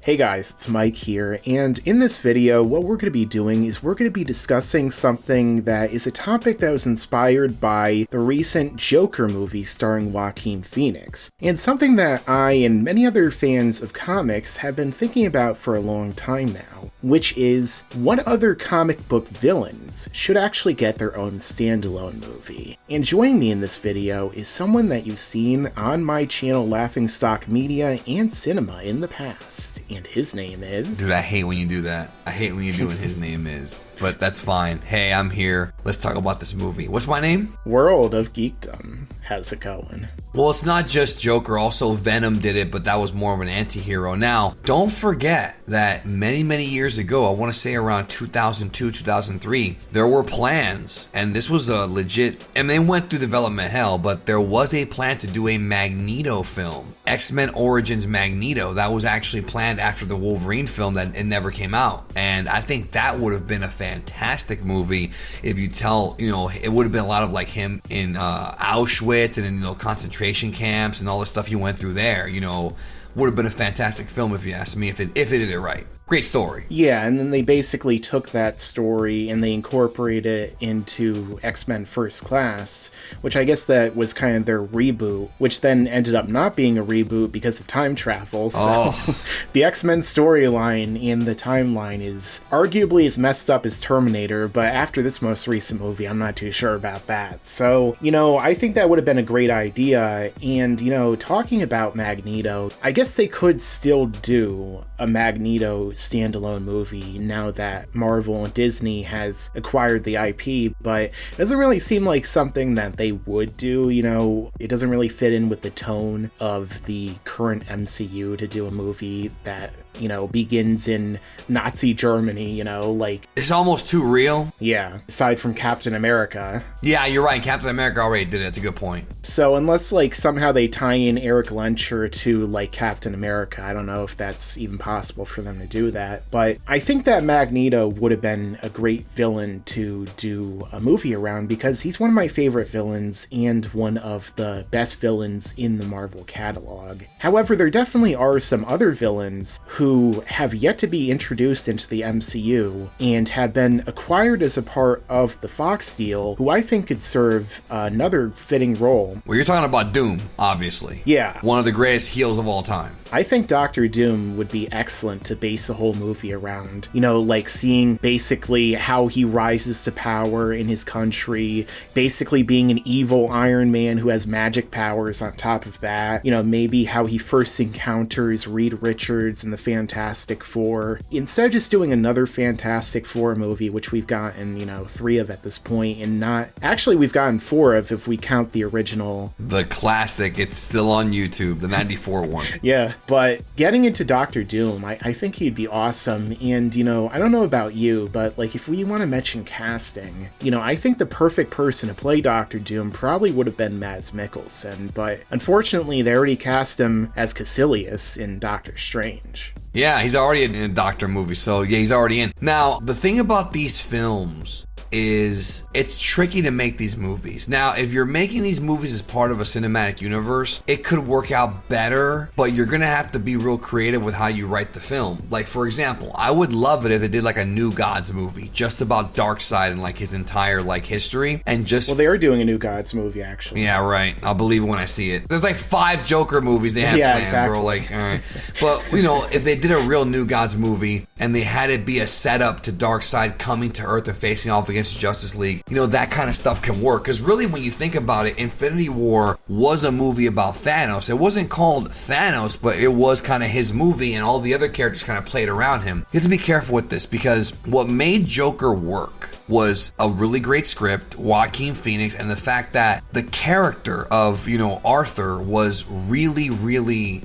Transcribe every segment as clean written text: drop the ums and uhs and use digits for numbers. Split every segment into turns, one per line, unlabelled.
Hey guys, it's Mike here, and in this video, what we're going to be doing is we're going to be discussing something that is a topic that was inspired by the recent Joker movie starring Joaquin Phoenix, and something that I and many other fans of comics have been thinking about for a long time now, which is what other comic book villains should actually get their own standalone movie. And joining me in this video is someone that you've seen on my channel Laughingstock Media and Cinema in the past. And his name is...
Dude, I hate when you do that. I hate when you do when his name is. But that's fine. Hey, I'm here. Let's talk about this movie. What's my name?
World of Geekdom. How's it going?
Well, it's not just Joker. Also, Venom did it, but that was more of an anti-hero. Now, don't forget that many years ago, I want to say around 2002, 2003, there were plans, and this was a legit, and they went through development hell, but there was a plan to do a Magneto film. X-Men Origins Magneto. That was actually planned after the Wolverine film that it never came out. And I think that would have been a fantastic movie if you tell, it would have been a lot of like him in Auschwitz and in, concentration camps and all the stuff he went through there, would have been a fantastic film if you ask me, if they did it right. Great story.
Yeah, and then they basically took that story and they incorporated it into X-Men First Class, which I guess that was kind of their reboot, which then ended up not being a reboot because of time travel. So the X-Men storyline in the timeline is arguably as messed up as Terminator, but after this most recent movie, I'm not too sure about that. So, I think that would have been a great idea. And, talking about Magneto, I guess they could still do a Magneto standalone movie now that Marvel and Disney has acquired the IP, but it doesn't really seem like something that they would do. It doesn't really fit in with the tone of the current MCU to do a movie that begins in Nazi Germany,
It's almost too real.
Yeah, aside from Captain America.
Yeah, you're right. Captain America already did it. That's a good point.
So unless, somehow they tie in Eric Lencher to, Captain America, I don't know if that's even possible for them to do that. But I think that Magneto would have been a great villain to do a movie around because he's one of my favorite villains and one of the best villains in the Marvel catalog. However, there definitely are some other villains who have yet to be introduced into the MCU and have been acquired as a part of the Fox deal, who I think could serve another fitting role.
Well, you're talking about Doom, obviously.
Yeah.
One of the greatest heels of all time.
I think Dr. Doom would be excellent to base the whole movie around. Seeing basically how he rises to power in his country, basically being an evil Iron Man who has magic powers on top of that. Maybe how he first encounters Reed Richards and the Fantastic Four. Instead of just doing another Fantastic Four movie, which we've gotten, 3 of at this point, and we've gotten 4 of if we count the original.
The classic, it's still on YouTube, the 94 one.
Yeah. But getting into Dr. Doom, I think he'd be awesome. And, I don't know about you, but, if we want to mention casting, I think the perfect person to play Dr. Doom probably would have been Mads Mikkelsen. But unfortunately, they already cast him as Caecilius in Doctor Strange.
Yeah, he's already in a Doctor movie, so yeah, he's already in. Now, the thing about these films is it's tricky to make these movies. Now, if you're making these movies as part of a cinematic universe, it could work out better, but you're gonna have to be real creative with how you write the film. For example, I would love it if they did a New Gods movie just about Darkseid and his entire history and just...
Well, they are doing a New Gods movie, actually.
Yeah, right. I'll believe it when I see it. There's 5 Joker movies they have planned,
exactly.
bro. All right. But, if they did a real New Gods movie and they had it be a setup to Darkseid coming to Earth and facing off against Justice League, that kind of stuff can work. Because really, when you think about it, Infinity War was a movie about Thanos. It wasn't called Thanos, but it was kind of his movie, and all the other characters kind of played around him. You have to be careful with this, because what made Joker work was a really great script, Joaquin Phoenix, and the fact that the character of, Arthur was really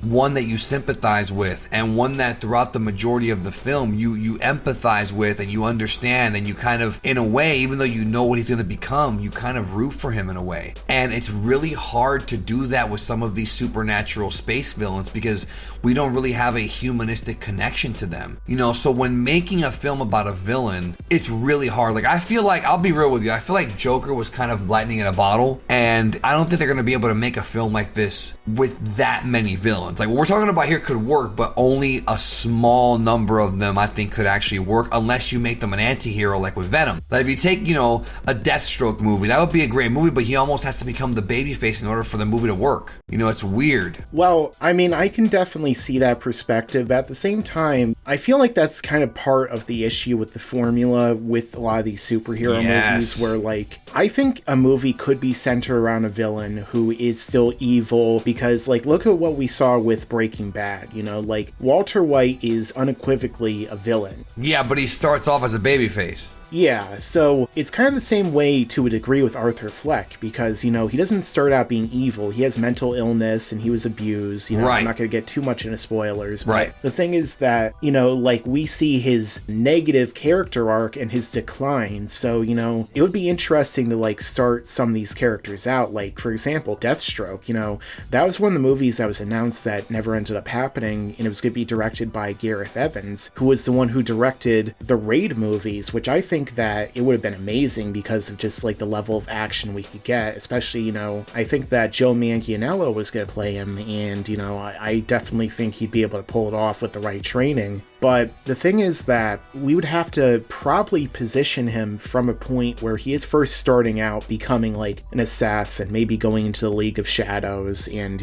one that you sympathize with, and one that throughout the majority of the film you empathize with and you understand, and you kind of, in a way, even though you know what he's going to become, you kind of root for him in a way. And it's really hard to do that with some of these supernatural space villains because we don't really have a humanistic connection to them. So when making a film about a villain, it's really hard. I I feel like, I'll be real with you, I feel like Joker was kind of lightning in a bottle, and I don't think they're going to be able to make a film like this with that many villains. Like, what we're talking about here could work, but only a small number of them, I think, could actually work, unless you make them an anti-hero like with Venom. Like, if you take, a Deathstroke movie, that would be a great movie, but he almost has to become the babyface in order for the movie to work. It's weird.
Well, I mean, I can definitely see that perspective, but at the same time, I feel like that's kind of part of the issue with the formula with a lot of these superhero movies, where, like, I think a movie could be centered around a villain who is still evil, because, like, look at what we saw with Breaking Bad, like, Walter White is unequivocally a villain.
Yeah, but he starts off as a babyface.
Yeah, so it's kind of the same way to a degree with Arthur Fleck, because, he doesn't start out being evil. He has mental illness and he was abused.
Right.
I'm not going to get too much into spoilers, but
right.
The thing is that, like, we see his negative character arc and his decline. So, it would be interesting to, like, start some of these characters out. Like, for example, Deathstroke, that was one of the movies that was announced that never ended up happening, and it was going to be directed by Gareth Evans, who was the one who directed the Raid movies, which I think that it would have been amazing because of just, like, the level of action we could get, especially, I think that Joe Manganiello was going to play him, and, I definitely think he'd be able to pull it off with the right training. But the thing is that we would have to probably position him from a point where he is first starting out becoming, like, an assassin, maybe going into the League of Shadows and,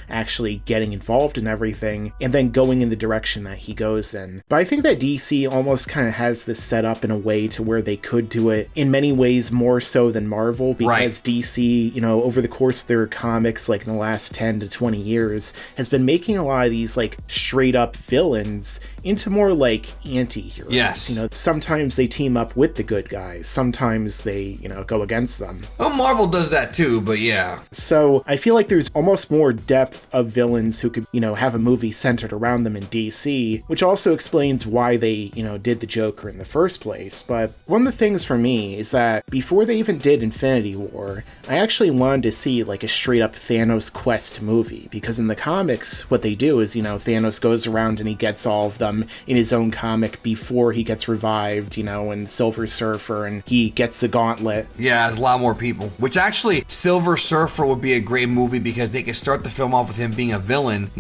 actually getting involved in everything, and then going in the direction that he goes in. But I think that DC almost kind of has this set up in a way to where they could do it in many ways more so than Marvel, because
right.
DC, over the course of their comics, like, in the last 10 to 20 years, has been making a lot of these, like, straight up villains into more like anti-heroes.
Yes.
Sometimes they team up with the good guys. Sometimes they, go against them.
Well, Marvel does that too, but yeah.
So I feel like there's almost more depth of villains who could, have a movie centered around them in DC, which also explains why they, did the Joker in the first place. But one of the things for me is that before they even did Infinity War, I actually wanted to see, like, a straight up Thanos quest movie, because in the comics, what they do is, Thanos goes around and he gets all of them in his own comic before he gets revived, and Silver Surfer, and he gets the gauntlet.
Yeah, there's a lot more people. Which actually, Silver Surfer would be a great movie because they could start the film off with him being a villain,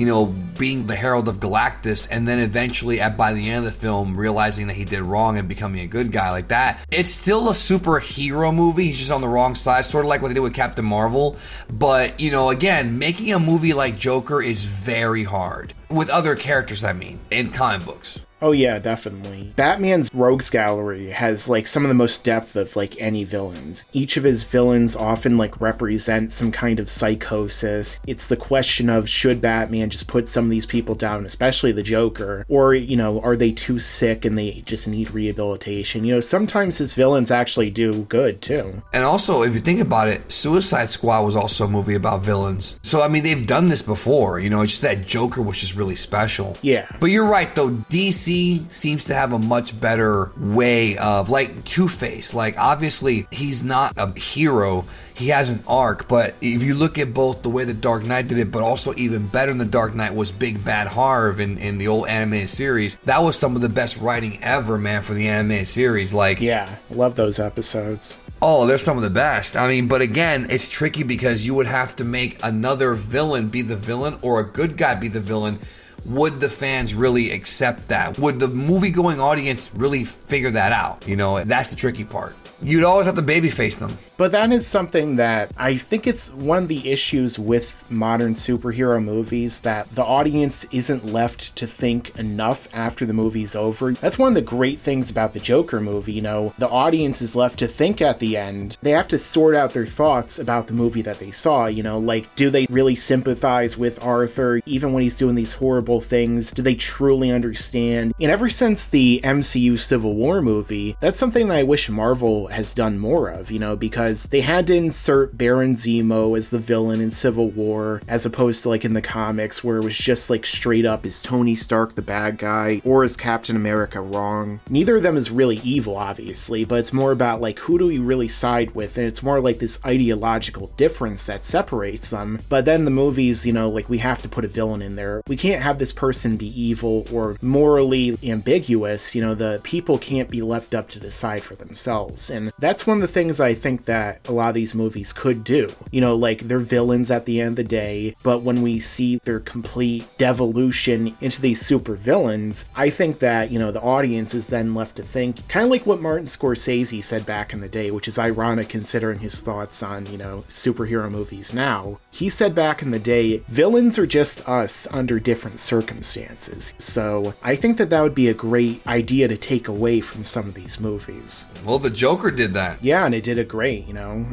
being the Herald of Galactus, and then eventually, by the end of the film, realizing that he did wrong and becoming a good guy like that. It's still a superhero movie, he's just on the wrong side, sort of like what they did with Captain Marvel. But, again, making a movie like Joker is very hard. With other characters, I mean, in comic books.
Oh yeah, definitely. Batman's rogues gallery has, like, some of the most depth of, like, any villains. Each of his villains often, like, represent some kind of psychosis. It's the question of, should Batman just put some of these people down, especially the Joker, or, are they too sick and they just need rehabilitation? Sometimes his villains actually do good too.
And also, if you think about it, Suicide Squad was also a movie about villains. So, I mean, they've done this before, it's just that Joker was just really special.
Yeah.
But you're right, though, DC seems to have a much better way of, like, Two-Face. Like, obviously, he's not a hero. He has an arc, but if you look at both the way the Dark Knight did it, but also even better than the Dark Knight was Big Bad Harv in the old animated series. That was some of the best writing ever, man, for the animated series. Like,
yeah, love those episodes.
Oh, they're some of the best. I mean, but again, it's tricky because you would have to make another villain be the villain or a good guy be the villain. Would the fans really accept that? Would the movie-going audience really figure that out? That's the tricky part. You'd always have to babyface them.
But that is something that I think it's one of the issues with modern superhero movies, that the audience isn't left to think enough after the movie's over. That's one of the great things about the Joker movie, the audience is left to think at the end. They have to sort out their thoughts about the movie that they saw, like, do they really sympathize with Arthur, even when he's doing these horrible things? Do they truly understand? And ever since the MCU Civil War movie, that's something that I wish Marvel has done more of, because they had to insert Baron Zemo as the villain in Civil War, as opposed to like in the comics where it was just like straight up, is Tony Stark the bad guy or is Captain America wrong? Neither of them is really evil, obviously, but it's more about like who do we really side with, and it's more like this ideological difference that separates them. But then the movies, like we have to put a villain in there. We can't have this person be evil or morally ambiguous. The people can't be left up to decide for themselves. And that's one of the things I think that a lot of these movies could do. Like they're villains at the end of the day, but when we see their complete devolution into these super villains, I think that, the audience is then left to think, kind of like what Martin Scorsese said back in the day, which is ironic considering his thoughts on, superhero movies now. He said back in the day, villains are just us under different circumstances. So I think that would be a great idea to take away from some of these movies.
Well, the Joker did that.
Yeah, and it did it great,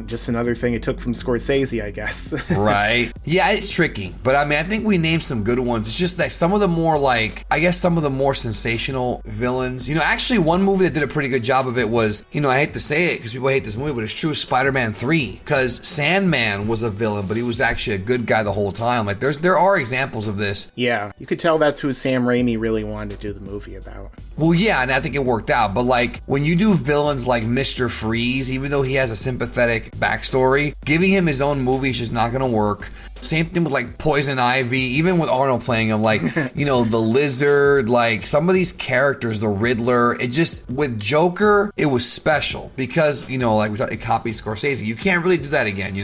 just another thing it took from Scorsese, I guess.
Right. Yeah, it's tricky. But I think we named some good ones. It's just that some of the more some of the more sensational villains, actually one movie that did a pretty good job of it was, I hate to say it because people hate this movie, but it's true, Spider-Man 3. Because Sandman was a villain, but he was actually a good guy the whole time. Like there are examples of this.
Yeah, you could tell that's who Sam Raimi really wanted to do the movie about.
Well, yeah, and I think it worked out. But when you do villains like Mr. Freeze, even though he has a sympathetic backstory, giving him his own movie is just not going to work. Same thing with Poison Ivy, even with Arnold playing him, the Lizard, some of these characters, the Riddler, with Joker, it was special because, we thought it copied Scorsese. You can't really do that again,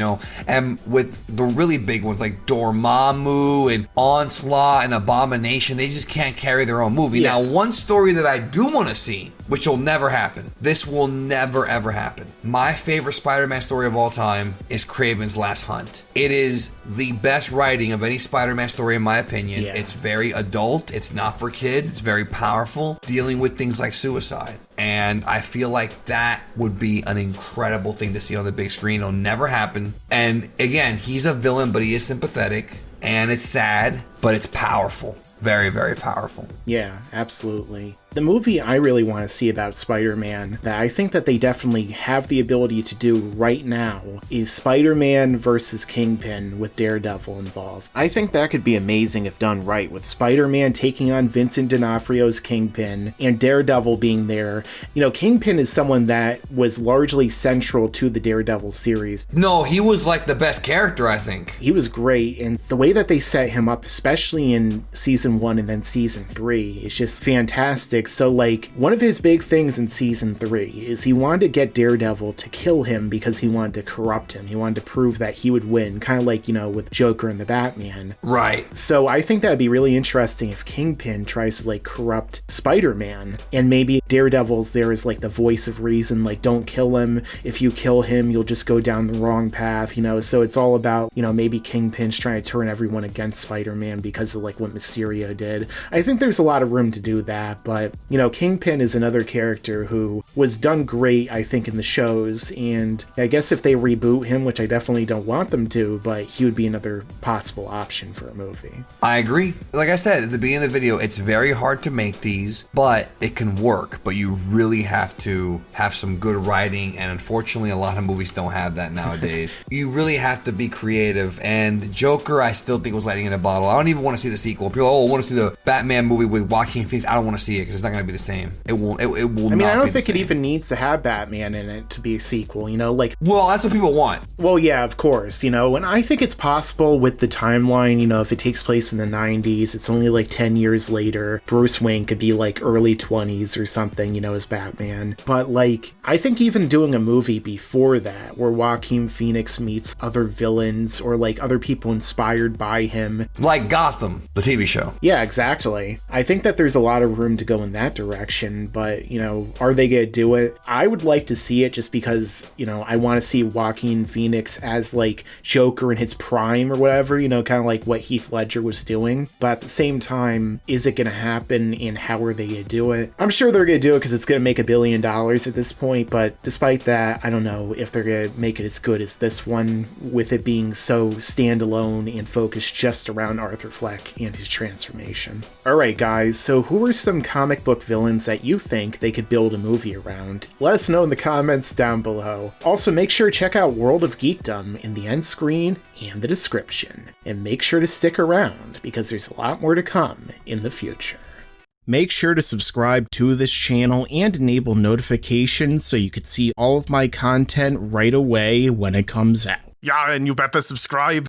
and with the really big ones like Dormammu and Onslaught and Abomination, they just can't carry their own movie. Yeah. Now, one story that I do want to see, which will never happen. This will never, ever happen. My favorite Spider-Man story of all time is Kraven's Last Hunt. It is the best writing of any Spider-Man story, in my opinion. Yeah. It's very adult. It's not for kids. It's very powerful, dealing with things like suicide. And I feel like that would be an incredible thing to see on the big screen. It'll never happen. And again, he's a villain, but he is sympathetic. And it's sad, but it's powerful. Very, very powerful.
Yeah, absolutely. The movie I really want to see about Spider-Man that I think that they definitely have the ability to do right now is Spider-Man versus Kingpin with Daredevil involved. I think that could be amazing if done right, with Spider-Man taking on Vincent D'Onofrio's Kingpin and Daredevil being there. Kingpin is someone that was largely central to the Daredevil series.
No, he was the best character, I think.
He was great, and the way that they set him up, especially in season 1 and then season 3, is just fantastic. So one of his big things in season 3 is he wanted to get Daredevil to kill him because he wanted to corrupt him. He wanted to prove that he would win, kind of with Joker and the Batman.
Right.
So I think that'd be really interesting if Kingpin tries to corrupt Spider-Man, and maybe Daredevil's there as the voice of reason, don't kill him. If you kill him, you'll just go down the wrong path, so it's all about, maybe Kingpin's trying to turn everyone against Spider-Man because of what Mysterio did. I think there's a lot of room to do that, but Kingpin is another character who was done great, I think, in the shows, and I guess if they reboot him, which I definitely don't want them to, but he would be another possible option for a movie.
I agree. Like I said at the beginning of the video, it's very hard to make these, but it can work, but you really have to have some good writing, and unfortunately a lot of movies don't have that nowadays. You really have to be creative, and Joker, I still think was lightning in a bottle. I don't even want to see the sequel. People, I want to see the Batman movie with Joaquin Phoenix. I don't want to see it because it's not going to be the same. It will not be the same.
I don't think it even needs to have Batman in it to be a sequel,
Well, that's what people want.
Well, yeah, of course, and I think it's possible with the timeline, if it takes place in the 90s, it's only 10 years later, Bruce Wayne could be early 20s or something, as Batman. But I think even doing a movie before that, where Joaquin Phoenix meets other villains or other people inspired by him.
Like Gotham, the TV show.
Yeah, exactly. I think that there's a lot of room to go in that direction, but, are they going to do it? I would like to see it just because, I want to see Joaquin Phoenix as Joker in his prime or whatever, kind of what Heath Ledger was doing. But at the same time, is it going to happen and how are they going to do it? I'm sure they're going to do it because it's going to make $1 billion at this point, but despite that, I don't know if they're going to make it as good as this one with it being so standalone and focused just around Arthur Arthur Fleck and his transformation. Alright guys, so who are some comic book villains that you think they could build a movie around? Let us know in the comments down below. Also, make sure to check out World of Geekdom in the end screen and the description. And make sure to stick around, because there's a lot more to come in the future. Make sure to subscribe to this channel and enable notifications so you can see all of my content right away when it comes out.
Yeah, and you better subscribe.